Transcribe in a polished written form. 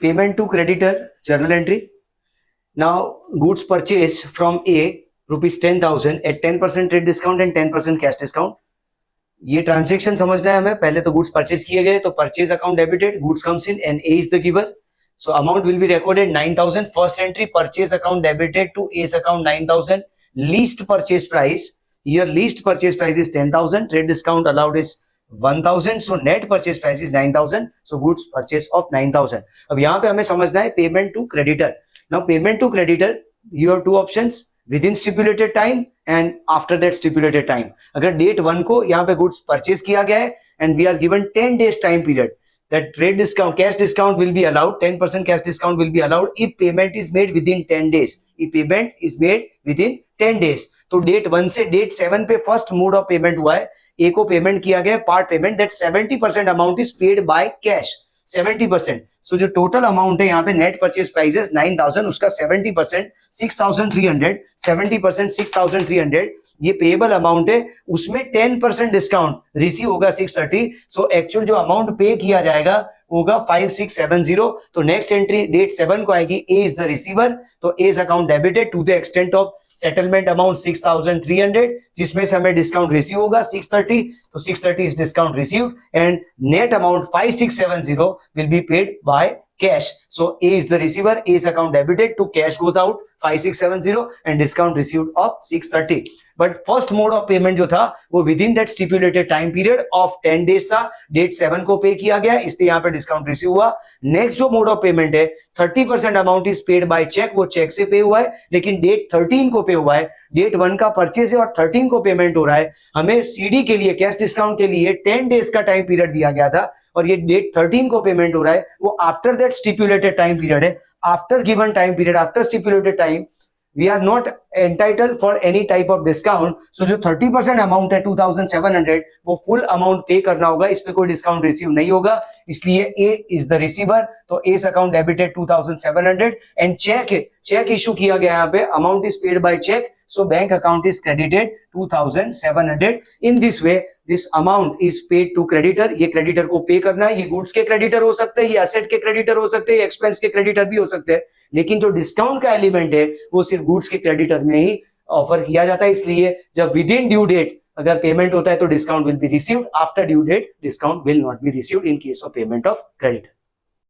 Payment to creditor, journal entry. Now, goods purchased from A, rupees 10,000 at 10% trade discount and 10% cash discount. ये transaction समझना है हमें. पहले तो गुड्स परचेज किए गए, तो purchase account debited, goods comes in and A is the giver. So amount will be recorded 9,000. First entry, purchase account debited to A's account 9,000. Least purchase price. Here least purchase price is 10,000. Trade discount allowed is 1,000. So net purchase price is 9,000. So goods purchase of 9,000. अब यहाँ पे हमें समझना है payment to creditor. Now payment to creditor, you have two options. Within stipulated time and after that stipulated time. अगर date 1 को यहाँ पे goods purchase किया गया है and we are given 10 days time period, that trade discount, cash discount will be allowed. 10% cash discount will be allowed if payment is made within 10 days. If payment is made within 10 days. तो date 1 से date 7 पे first mode of payment हुआ है. ए को payment किया गया part payment, that 70% amount is paid by cash. 70%. सो जो total amount है यहाँ पे नेट परचेज प्राइस 9,000, उसका 70% 6,300, 70% 6,300 ये पेएबल अमाउंट है. उसमें 10% डिस्काउंट रिसीव होगा 630. सो एक्चुअल जो अमाउंट पे किया जाएगा होगा 5670. तो नेक्स्ट एंट्री डेट 7 को आएगी. ए इज द रिसीवर, तो A's account debited to the extent of settlement amount 6,300, जिसमें से हमें डिस्काउंट रिसीव होगा 630. तो 630 is discount received and net amount 5670 will be paid by cash. So A is the receiver, A's account debited to cash goes out 5670 and discount received of 630. But first mode of payment जो था वो within that stipulated time period of 10 days था. Date 7 को pay किया गया, इसलिए यहाँ पे डिस्काउंट रिसीव हुआ. नेक्स्ट जो मोड ऑफ पेमेंट है 30% amount is paid by cheque, वो चेक से पे हुआ है, लेकिन डेट 13 को पे हुआ है. डेट 1 का परचेज है और 13 को पेमेंट हो रहा है. हमें सीडी के लिए कैश डिस्काउंट के लिए 10 डेज का टाइम पीरियड दिया गया था और ये डेट 13 को पेमेंट हो रहा है. वो after that stipulated time period है. After given time period, after stipulated time, we are not entitled for any type of discount. So जो 30% अमाउंट है 2,700 वो फुल अमाउंट पे करना होगा. इस पे कोई डिस्काउंट रिसीव नहीं होगा, इसलिए ए इज द रिसीवर. तो A's account debited 2,700 and cheque issue किया गया यहाँ पे. Amount is paid by cheque, so bank account is credited 2,700. in this way this amount is paid to creditor. ये creditor को पे करना है. ये goods के creditor हो सकते हैं, ये asset के creditor हो सकते हैं, ये expense के creditor भी हो सकते हैं, लेकिन जो डिस्काउंट का एलिमेंट है वो सिर्फ गुड्स के क्रेडिटर में ही ऑफर किया जाता है. इसलिए जब विद इन ड्यू डेट अगर पेमेंट होता है तो discount will be received. After due date discount will not be received in case of payment of creditor.